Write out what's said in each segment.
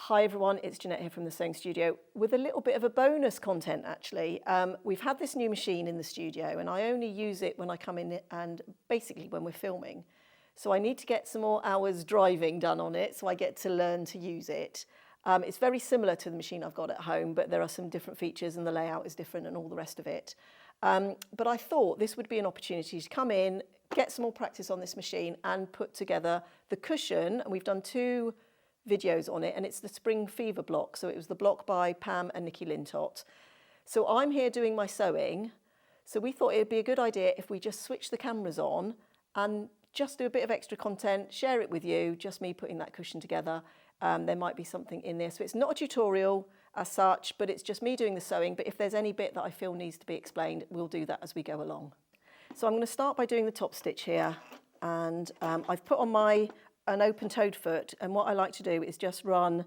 Hi everyone, it's Jeanette here from the Sewing Studio with a little bit of a bonus content actually. We've had this new machine in the studio and I only use it when I come in and basically when we're filming. So I need to get some more hours driving done on it so I get to learn to use it. It's very similar to the machine I've got at home, but there are some different features and the layout is different and all the rest of it. But I thought this would be an opportunity to come in, get some more practice on this machine and put together the cushion. And we've done two videos on it, and it's the Spring Fever block. So it was the block by Pam and Lintott. So I'm here doing my sewing. So we thought it'd be a good idea if we just switch the cameras on and just do a bit of extra content, share it with you, just me putting that cushion together. There might be something in there. So it's not a tutorial as such, but it's just me doing the sewing. But if there's any bit that I feel needs to be explained, we'll do that as we go along. So I'm going to start by doing the top stitch here. And I've put on an open-toed foot, and what I like to do is just run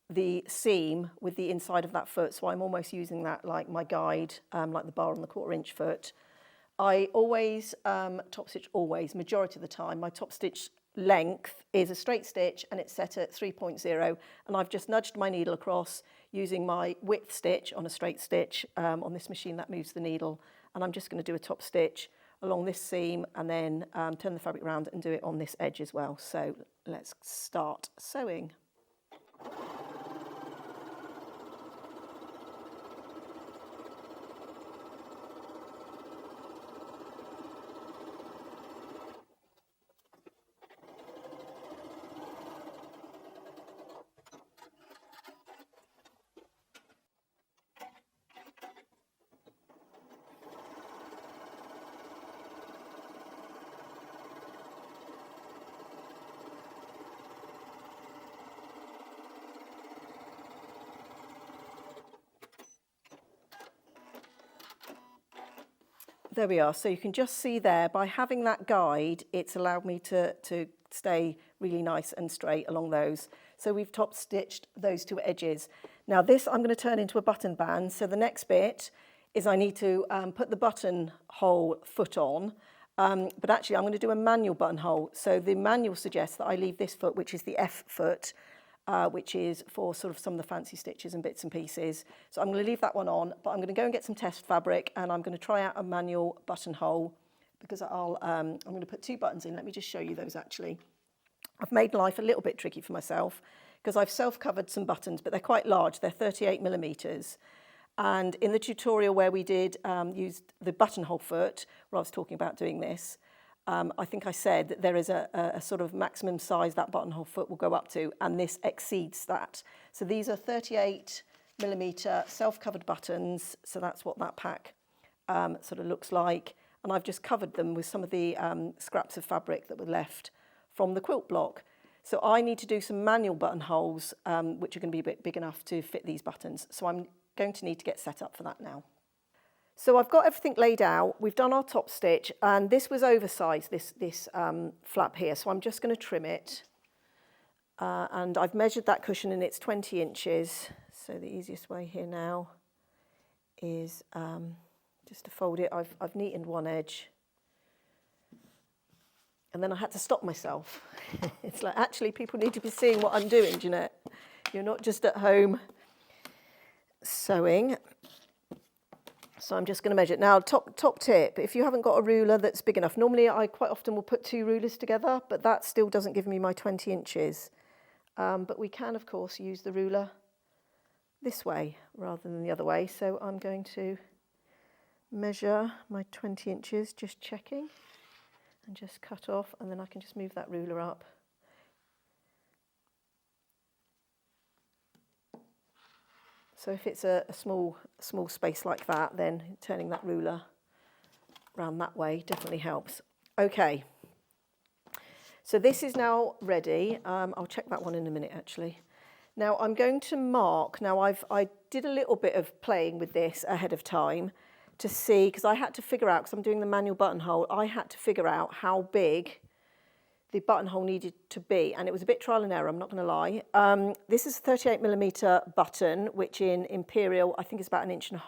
the seam with the inside of that foot, so I'm almost using that like my guide, like the bar on the 1/4 inch foot. I always, top stitch always, majority of the time, my top stitch length is a straight stitch and it's set at 3.0, and I've just nudged my needle across using my width stitch on a straight stitch on this machine that moves the needle, and I'm just going to do a top stitch along this seam and then turn the fabric around and do it on this edge as well. So let's start sewing. There we are. So you can just see there, by having that guide, it's allowed me to stay really nice and straight along those. So we've top stitched those two edges. Now this I'm going to turn into a button band. So the next bit is I need to put the buttonhole foot on, but actually I'm going to do a manual buttonhole. So the manual suggests that I leave this foot, which is the F foot, which is for sort of some of the fancy stitches and bits and pieces. So I'm going to leave that one on, but I'm going to go and get some test fabric and I'm going to try out a manual buttonhole because I'm going to put 2 buttons in. Let me just show you those actually. I've made life a little bit tricky for myself because I've self-covered some buttons, but they're quite large. They're 38 millimeters. And in the tutorial where we did use the buttonhole foot, where I was talking about doing this, I think I said that there is a sort of maximum size that buttonhole foot will go up to, and this exceeds that. So these are 38 millimeter self-covered buttons. So that's what that pack sort of looks like. And I've just covered them with some of the scraps of fabric that were left from the quilt block. So I need to do some manual buttonholes, which are going to be a bit big enough to fit these buttons. So I'm going to need to get set up for that now. So I've got everything laid out. We've done our top stitch, and this was oversized, this flap here. So I'm just going to trim it. And I've measured that cushion and it's 20 inches. So the easiest way here now is just to fold it. I've neatened one edge. And then I had to stop myself. It's like, actually, people need to be seeing what I'm doing, Jeanette. You're not just at home sewing. So I'm just going to measure it. Now, top tip, if you haven't got a ruler that's big enough, normally I quite often will put 2 rulers together, but that still doesn't give me my 20 inches. But we can, of course, use the ruler this way rather than the other way. So I'm going to measure my 20 inches, just checking, and just cut off, and then I can just move that ruler up. So if it's a small space like that, then turning that ruler around that way definitely helps. Okay, so this is now ready. I'll check that one in a minute actually. Now I'm going to mark. Now I did a little bit of playing with this ahead of time to see, because I had to figure out, because I'm doing the manual buttonhole, I had to figure out how big the buttonhole needed to be, and it was a bit trial and error, I'm not going to lie. This is a 38 millimeter button, which in Imperial I think is about 1.5 inches.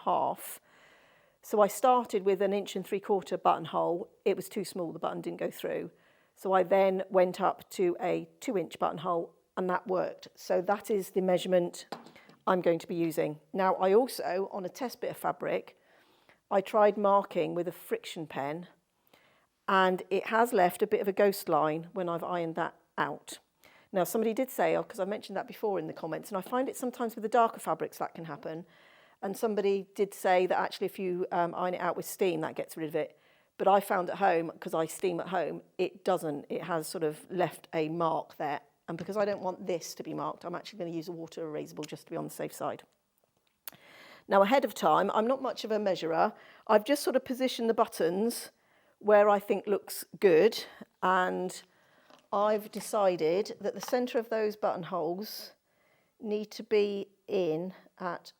So I started with 1 3/4 buttonhole. It was too small, the button didn't go through. So I then went up to a 2-inch buttonhole, and that worked. So that is the measurement I'm going to be using. Now, I also, on a test bit of fabric, I tried marking with a friction pen, and it has left a bit of a ghost line when I've ironed that out. Now, somebody did say, because I mentioned that before in the comments, and I find it sometimes with the darker fabrics that can happen. And somebody did say that actually if you iron it out with steam, that gets rid of it. But I found at home, because I steam at home, it doesn't. It has sort of left a mark there. And because I don't want this to be marked, I'm actually going to use a water erasable just to be on the safe side. Now, ahead of time, I'm not much of a measurer. I've just sort of positioned the buttons where I think looks good, and I've decided that the centre of those buttonholes need to be in at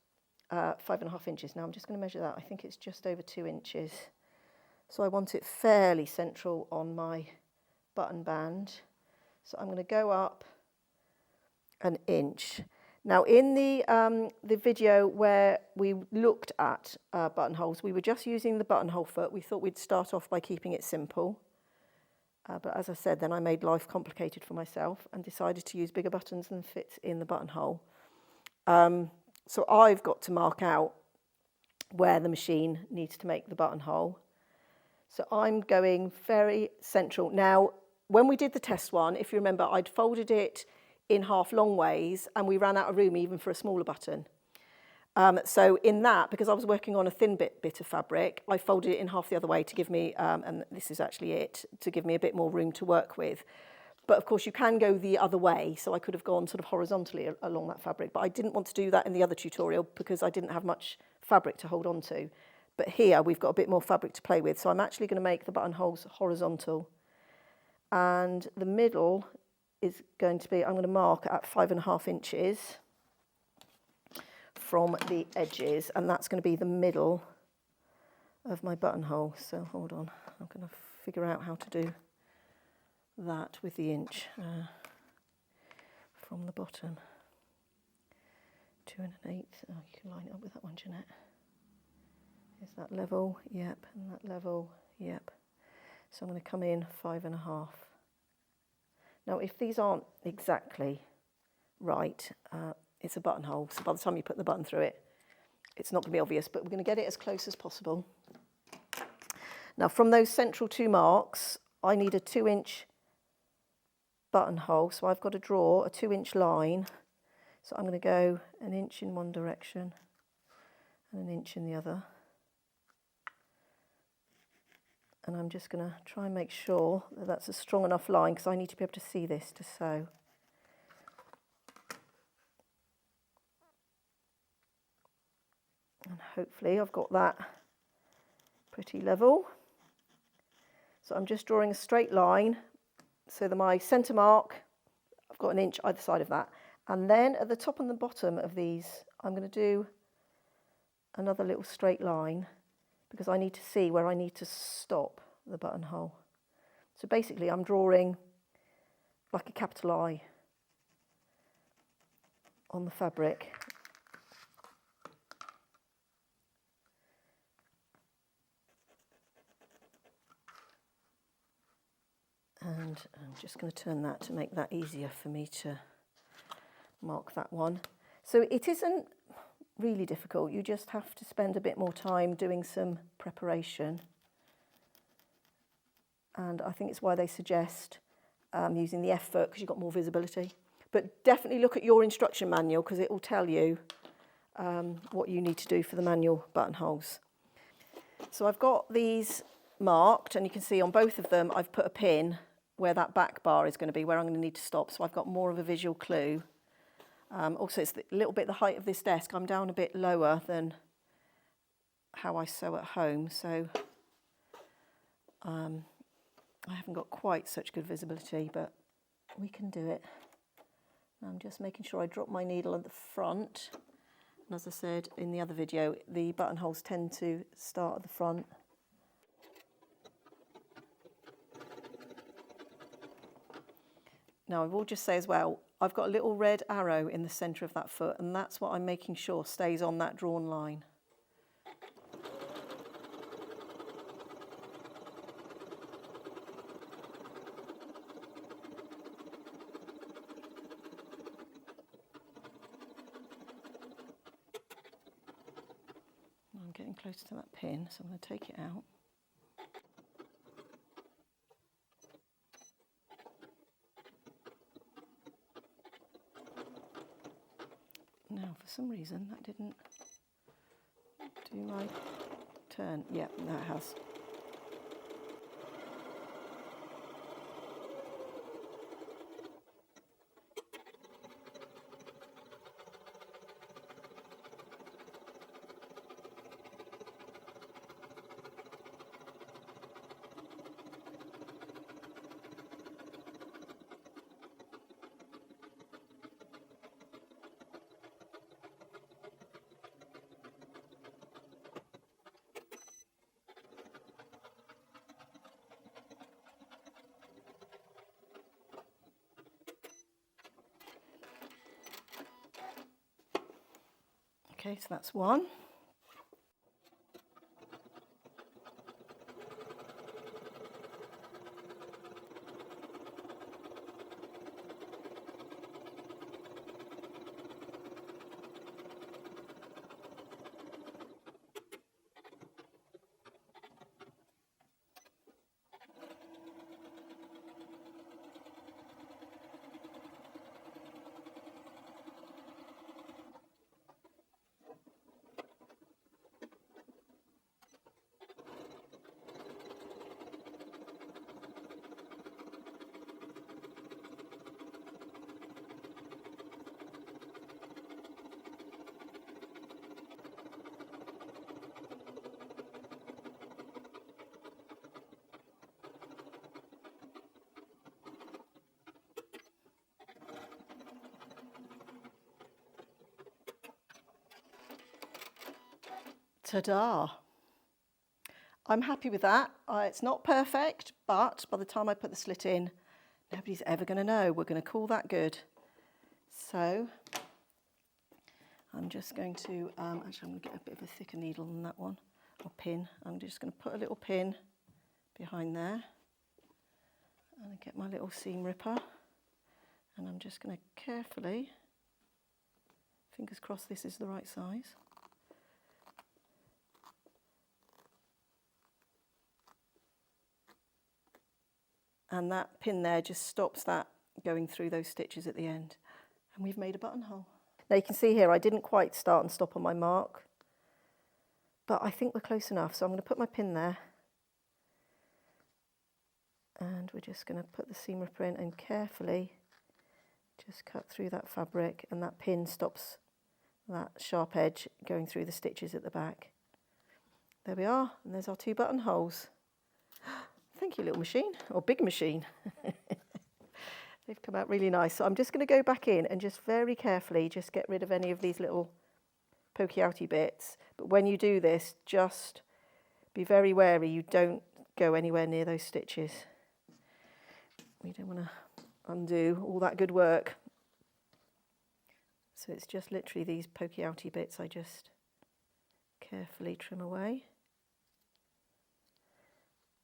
5.5 inches. Now I'm just going to measure that. I think it's just over 2 inches. So I want it fairly central on my button band. So I'm going to go up an inch. Now in the video where we looked at buttonholes, we were just using the buttonhole foot. We thought we'd start off by keeping it simple. But as I said, then I made life complicated for myself and decided to use bigger buttons than fits in the buttonhole. So I've got to mark out where the machine needs to make the buttonhole. So I'm going very central. Now, when we did the test one, if you remember, I'd folded it in half long ways, and we ran out of room even for a smaller button. So in that, because I was working on a thin bit of fabric, I folded it in half the other way to give me, and this is actually it, to give me a bit more room to work with. But of course you can go the other way, so I could have gone sort of horizontally along that fabric, but I didn't want to do that in the other tutorial because I didn't have much fabric to hold on to. But here we've got a bit more fabric to play with, so I'm actually going to make the buttonholes horizontal. And the middle is going to be, I'm going to mark at 5.5 inches. From the edges, and that's going to be the middle of my buttonhole. So hold on, I'm going to figure out how to do that with the inch from the bottom. 2 1/8. Oh, you can line it up with that one, Jeanette. Is that level? Yep. And that level? Yep. So I'm going to come in 5.5. Now, if these aren't exactly right, it's a buttonhole, so by the time you put the button through it, it's not going to be obvious, but we're going to get it as close as possible. Now, from those central 2 marks, I need a 2-inch buttonhole, so I've got to draw a 2-inch line. So I'm going to go 1 inch in one direction and 1 inch in the other. And I'm just going to try and make sure that that's a strong enough line, because I need to be able to see this to sew. And hopefully I've got that pretty level. So I'm just drawing a straight line so that my centre mark, I've got 1 inch either side of that. And then at the top and the bottom of these, I'm going to do another little straight line because I need to see where I need to stop the buttonhole. So basically I'm drawing like a capital I on the fabric. And I'm just going to turn that to make that easier for me to mark that one. So it isn't really difficult, you just have to spend a bit more time doing some preparation. And I think it's why they suggest using the F foot, because you've got more visibility. But definitely look at your instruction manual, because it will tell you what you need to do for the manual buttonholes. So I've got these marked, and you can see on both of them I've put a pin where that back bar is going to be, where I'm going to need to stop, so I've got more of a visual clue. Also, it's a little bit the height of this desk. I'm down a bit lower than how I sew at home, so I haven't got quite such good visibility, but we can do it. I'm just making sure I drop my needle at the front. And as I said in the other video, the buttonholes tend to start at the front. Now, I will just say as well, I've got a little red arrow in the centre of that foot, and that's what I'm making sure stays on that drawn line. close to that pin, so I'm going to take it out. Now, for some reason, that didn't do my turn. Yeah, that has. Okay, so that's one. Ta-da! I'm happy with that. It's not perfect, but by the time I put the slit in, nobody's ever going to know. We're going to call that good. So I'm just going to, actually I'm going to get a bit of a thicker needle than that one, or pin. I'm just going to put a little pin behind there and get my little seam ripper, and I'm just going to carefully, fingers crossed this is the right size. And that pin there just stops that going through those stitches at the end. And we've made a buttonhole. Now you can see here I didn't quite start and stop on my mark, but I think we're close enough. So I'm going to put my pin there. And we're just going to put the seam ripper in and carefully just cut through that fabric, and that pin stops that sharp edge going through the stitches at the back. There we are, and there's our two buttonholes. Thank you, little machine, or big machine. They've come out really nice. So I'm just going to go back in and just very carefully just get rid of any of these little pokey outy bits. But when you do this, just be very wary you don't go anywhere near those stitches. We don't want to undo all that good work. So it's just literally these pokey outy bits I just carefully trim away.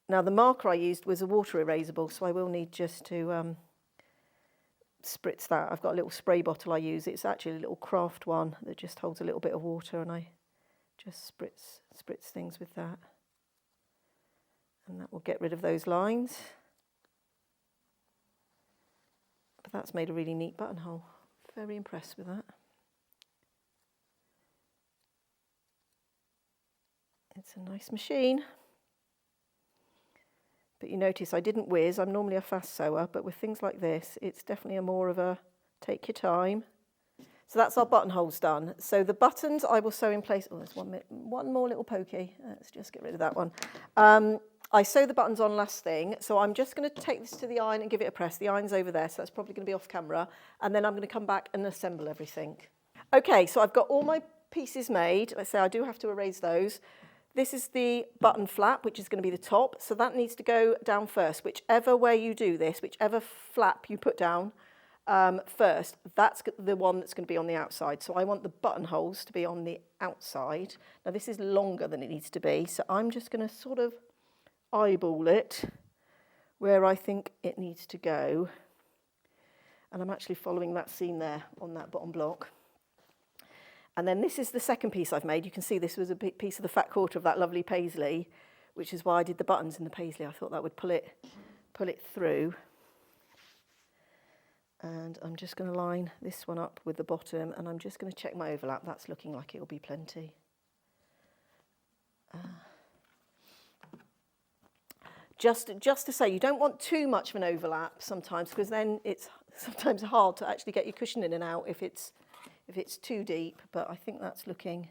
Now the marker I used was a water erasable, so I will need just to spritz that. I've got a little spray bottle I use. It's actually a little craft one that just holds a little bit of water, and I just spritz things with that. And that will get rid of those lines. But that's made a really neat buttonhole. Very impressed with that. It's a nice machine. But you notice I didn't whiz. I'm normally a fast sewer, but with things like this, it's definitely more of a take your time. So that's our buttonholes done. So the buttons I will sew in place. Oh, there's one more little pokey. Let's just get rid of that one. I sew the buttons on last thing, so I'm just going to take this to the iron and give it a press. The iron's over there, so that's probably going to be off camera. And then I'm going to come back and assemble everything. Okay, so I've got all my pieces made. Let's say I do have to erase those. This is the button flap, which is going to be the top. So that needs to go down first. Whichever way you do this, whichever flap you put down first, that's the one that's going to be on the outside. So I want the buttonholes to be on the outside. Now this is longer than it needs to be, so I'm just going to sort of eyeball it where I think it needs to go. And I'm actually following that seam there on that bottom block. And then this is the second piece I've made. You can see this was a big piece of the fat quarter of that lovely paisley, which is why I did the buttons in the paisley. I thought that would pull it through. And I'm just going to line this one up with the bottom, and I'm just going to check my overlap. That's looking like it'll be plenty. Just to say, you don't want too much of an overlap sometimes, because then it's sometimes hard to actually get your cushion in and out if it's too deep. But I think that's looking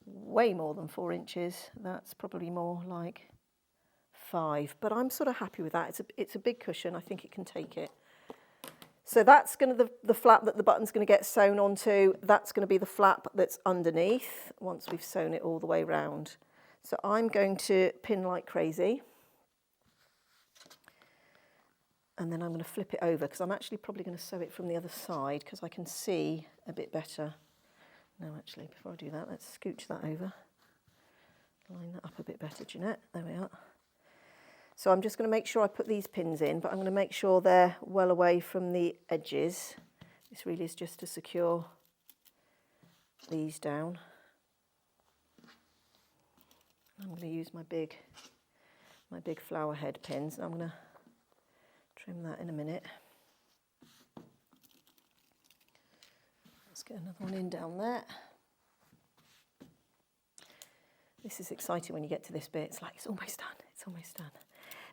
way more than 4 inches. That's probably more like 5. But I'm sort of happy with that. It's a big cushion. I think it can take it. So that's going to the flap that the button's going to get sewn onto. That's going to be the flap that's underneath once we've sewn it all the way round. So I'm going to pin like crazy. And then I'm going to flip it over, because I'm actually probably going to sew it from the other side, because I can see a bit better. No, actually, before I do that, let's scooch that over. Line that up a bit better, Jeanette. There we are. So I'm just going to make sure I put these pins in, but I'm going to make sure they're well away from the edges. This really is just to secure these down. I'm going to use my big flower head pins, and I'm going to trim that in a minute. Let's get another one in down there. This is exciting when you get to this bit. It's like, it's almost done, it's almost done.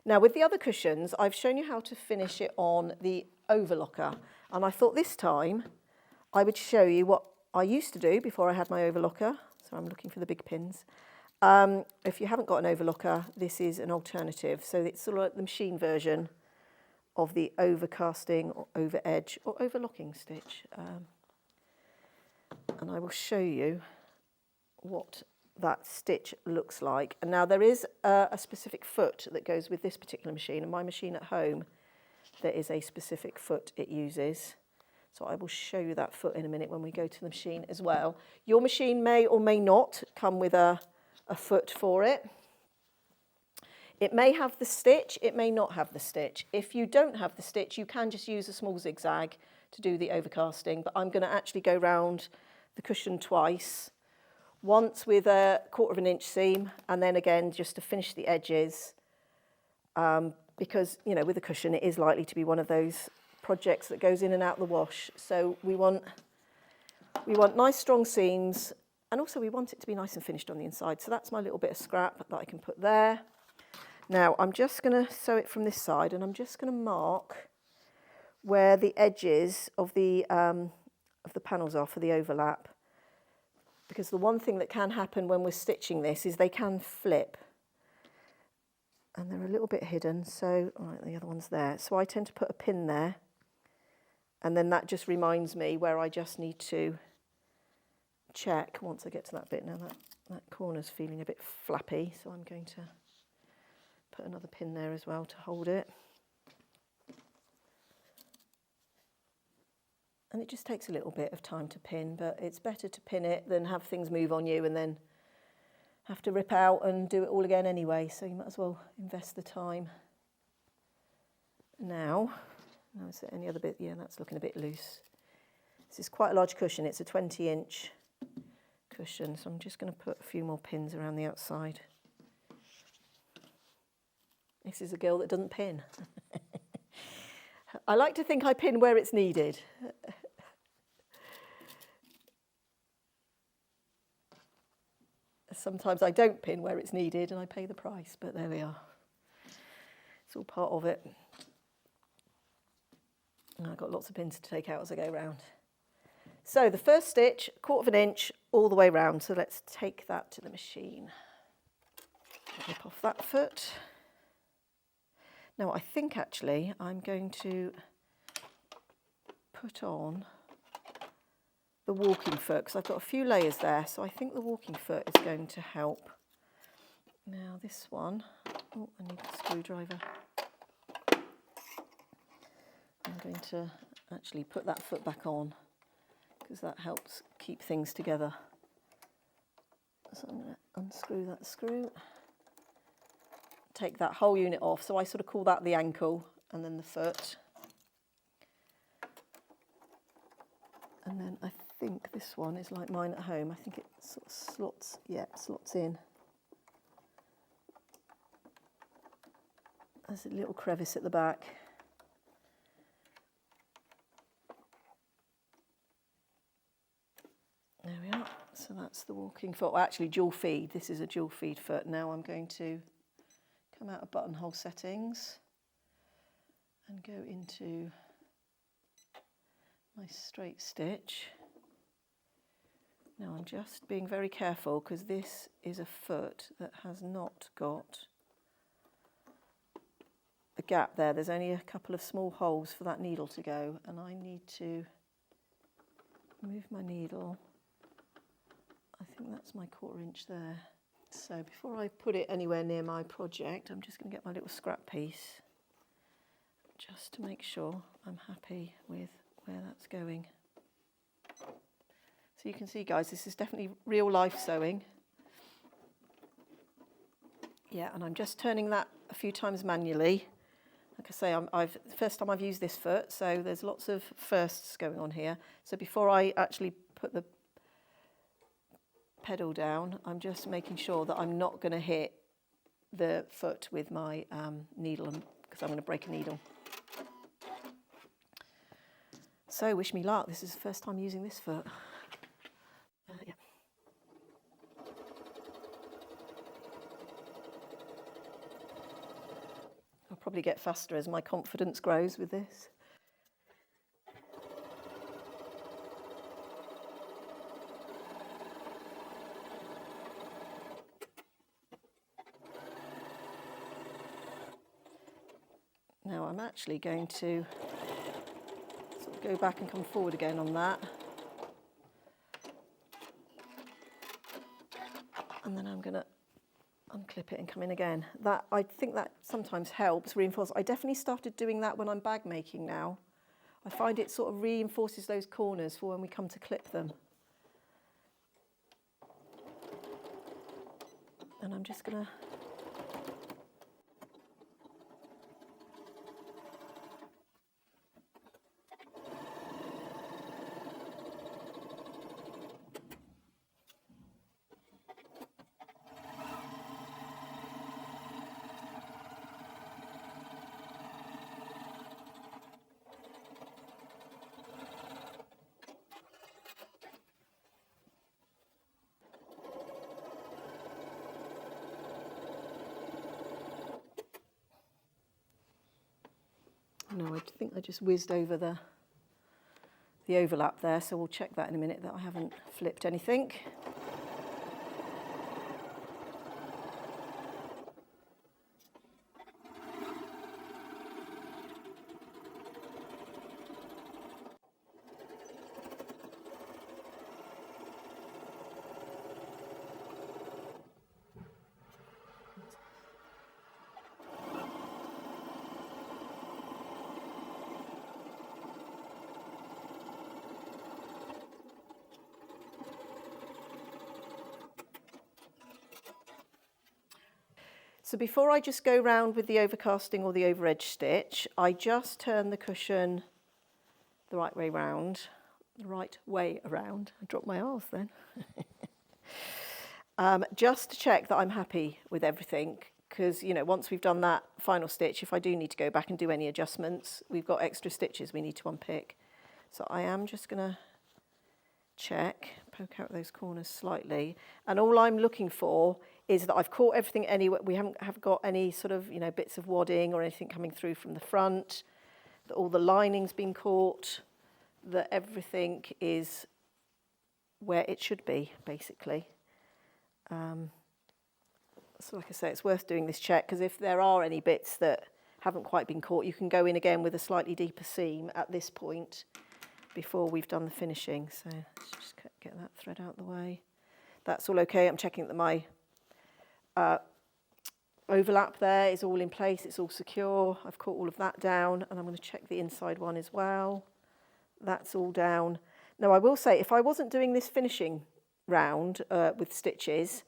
Now with the other cushions, I've shown you how to finish it on the overlocker. And I thought this time I would show you what I used to do before I had my overlocker. So I'm looking for the big pins. If you haven't got an overlocker, this is an alternative. So it's sort of like the machine version of the overcasting or over edge or overlocking stitch. And I will show you what that stitch looks like. And now there is a specific foot that goes with this particular machine, and my machine at home, there is a specific foot it uses. So I will show you that foot in a minute when we go to the machine as well. Your machine may or may not come with a foot for it. It may have the stitch, it may not have the stitch. If you don't have the stitch, you can just use a small zigzag to do the overcasting, but I'm going to actually go round the cushion twice, once with a 1/4 inch seam, and then again just to finish the edges, because, you know, with a cushion it is likely to be one of those projects that goes in and out the wash. So we want nice strong seams, and also we want it to be nice and finished on the inside. So that's my little bit of scrap that I can put there. Now I'm just going to sew it from this side, and I'm just going to mark where the edges of the panels are for the overlap, because the one thing that can happen when we're stitching this is they can flip, and they're a little bit hidden. So right, the other one's there, so I tend to put a pin there, and then that just reminds me where I just need to check once I get to that bit. Now that corner's feeling a bit flappy, so I'm going to put another pin there as well to hold it. And it just takes a little bit of time to pin, but it's better to pin it than have things move on you and then have to rip out and do it all again anyway. So you might as well invest the time. Now is there any other bit? Yeah, that's looking a bit loose. This is quite a large cushion. It's a 20-inch cushion, so I'm just going to put a few more pins around the outside. This is a girl that doesn't pin. I like to think I pin where it's needed. Sometimes I don't pin where it's needed and I pay the price, but there we are. It's all part of it. And I've got lots of pins to take out as I go round. So the first stitch, 1/4 inch all the way round. So let's take that to the machine. Rip off that foot. Now I think actually I'm going to put on the walking foot, because I've got a few layers there, so I think the walking foot is going to help. Now this one, oh, I need a screwdriver. I'm going to actually put that foot back on, because that helps keep things together. So I'm going to unscrew that screw. Take that whole unit off, so I sort of call that the ankle and then the foot. And then I think this one is like mine at home. I think it sort of slots in. There's a little crevice at the back. There we are. So that's the walking foot. Well, actually dual feed. This is a dual feed foot. Now I'm going to come out of buttonhole settings and go into my straight stitch. Now I'm just being very careful because this is a foot that has not got a gap there. There's only a couple of small holes for that needle to go, and I need to move my needle. I think that's my 1/4 inch there. So before I put it anywhere near my project, I'm just going to get my little scrap piece just to make sure I'm happy with where that's going. So you can see, guys, this is definitely real life sewing. Yeah, and I'm just turning that a few times manually. Like I say, first time I've used this foot, so there's lots of firsts going on here. So before I actually put the pedal down, I'm just making sure that I'm not going to hit the foot with my needle, because I'm going to break a needle. So wish me luck. This is the first time using this foot. Yeah. I'll probably get faster as my confidence grows with this. Now I'm actually going to sort of go back and come forward again on that. And then I'm going to unclip it and come in again. That, I think that sometimes helps reinforce. I definitely started doing that when I'm bag making now. I find it sort of reinforces those corners for when we come to clip them. And I'm just going to no, I think I just whizzed over the overlap there, so we'll check that in a minute that I haven't flipped anything. So before I just go round with the overcasting or the over edge stitch, I just turn the cushion the right way round. I dropped my R's then. Just to check that I'm happy with everything, because, you know, once we've done that final stitch, if I do need to go back and do any adjustments, we've got extra stitches we need to unpick. So I am just going to check, poke out those corners slightly, and all I'm looking for is that I've caught everything anywhere. We haven't got any sort of, you know, bits of wadding or anything coming through from the front, that all the lining's been caught, that everything is where it should be, basically. So like I say, it's worth doing this check, because if there are any bits that haven't quite been caught, you can go in again with a slightly deeper seam at this point before we've done the finishing. So let's just get that thread out the way. That's all okay. I'm checking that my overlap there is all in place, it's all secure. I've caught all of that down, and I'm going to check the inside one as well. That's all down. Now I will say, if I wasn't doing this finishing round with stitches,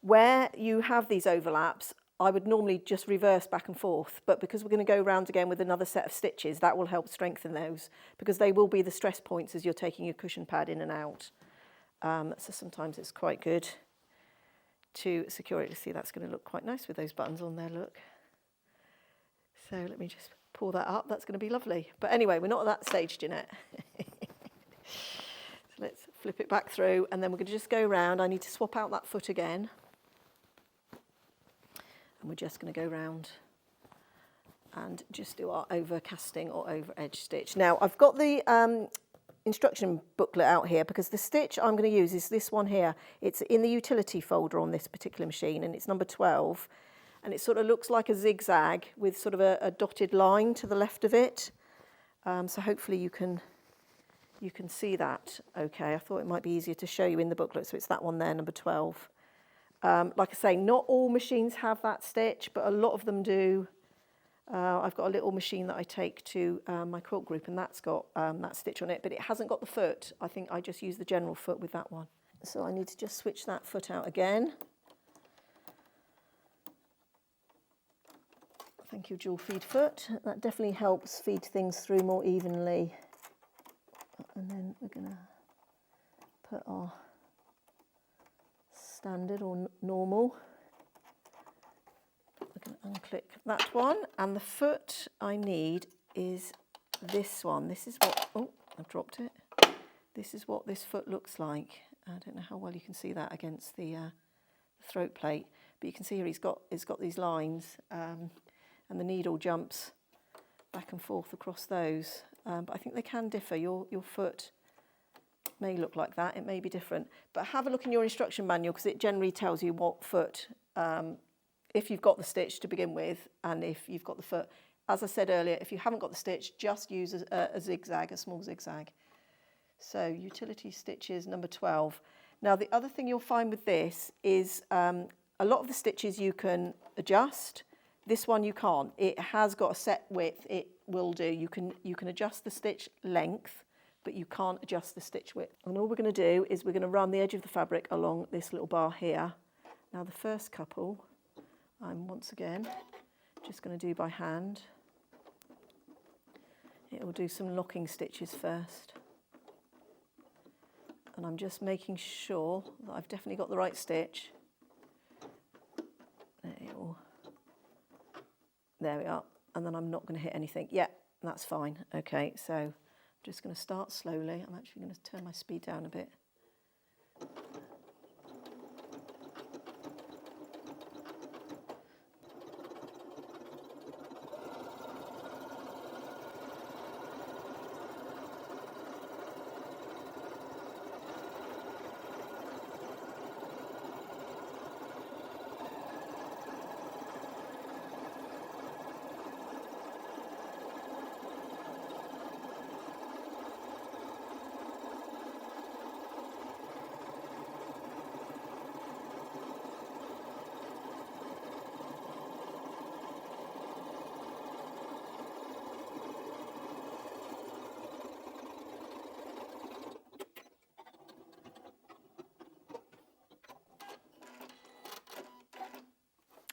where you have these overlaps, I would normally just reverse back and forth, but because we're going to go round again with another set of stitches, that will help strengthen those, because they will be the stress points as you're taking your cushion pad in and out. So sometimes it's quite good to secure it. See, that's going to look quite nice with those buttons on there, look. So let me just pull that up. That's going to be lovely. But anyway, we're not at that stage, Jeanette. So let's flip it back through, and then we're going to just go round. I need to swap out that foot again. And we're just going to go round and just do our over casting or over edge stitch. Now, I've got the instruction booklet out here because the stitch I'm going to use is this one here. It's in the utility folder on this particular machine, and it's number 12. And it sort of looks like a zigzag with sort of a dotted line to the left of it. So hopefully you can see that okay. I thought it might be easier to show you in the booklet. So it's that one there, number 12. Like I say, not all machines have that stitch, but a lot of them do. I've got a little machine that I take to my quilt group, and that's got that stitch on it, but it hasn't got the foot. I think I just use the general foot with that one. So I need to just switch that foot out again. Thank you, dual feed foot. That definitely helps feed things through more evenly. And then we're going to put our standard or normal. We're going to unclick that one, and the foot I need is this one. This is what, oh, I've dropped it. This is what this foot looks like. I don't know how well you can see that against the throat plate, but you can see here it's got these lines, and the needle jumps back and forth across those. But I think they can differ. Your foot may look like that, it may be different, but have a look in your instruction manual because it generally tells you what foot, if you've got the stitch to begin with and if you've got the foot. As I said earlier, if you haven't got the stitch, just use a zigzag, a small zigzag. So utility stitches number 12. Now the other thing you'll find with this is a lot of the stitches you can adjust. This one you can't. It has got a set width, it will do. You can adjust the stitch length, but you can't adjust the stitch width. And all we're going to do is we're going to run the edge of the fabric along this little bar here. Now the first couple, I'm once again just going to do by hand. It will do some locking stitches first. And I'm just making sure that I've definitely got the right stitch. There we are. And then I'm not going to hit anything. Yeah, that's fine. Okay, so I'm just going to start slowly. I'm actually going to turn my speed down a bit.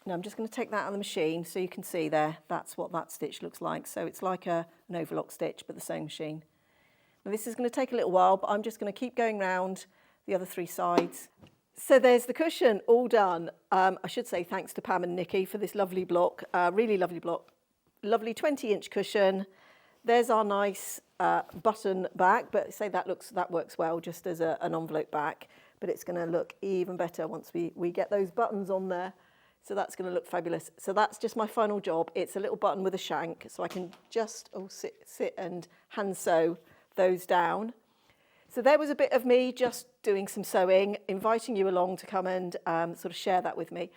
Now I'm just going to take that out of the machine so you can see there, that's what that stitch looks like. So it's like an overlock stitch, but the sewing machine. Now this is going to take a little while, but I'm just going to keep going round the other three sides. So there's the cushion, all done. I should say thanks to Pam and Nikki for this lovely block, really lovely block. Lovely 20-inch cushion. There's our nice button back, but say that works well just as an envelope back, but it's going to look even better once we get those buttons on there. So that's going to look fabulous. So that's just my final job. It's a little button with a shank, so I can just sit and hand sew those down. So there was a bit of me just doing some sewing, inviting you along to come and sort of share that with me.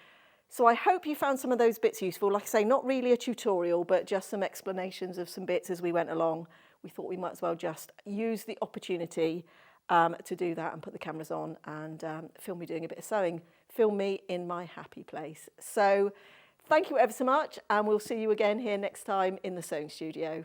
So I hope you found some of those bits useful. Like I say, not really a tutorial, but just some explanations of some bits as we went along. We thought we might as well just use the opportunity to do that and put the cameras on and film me doing a bit of sewing. Film me in my happy place. So thank you ever so much, and we'll see you again here next time in the sewing studio.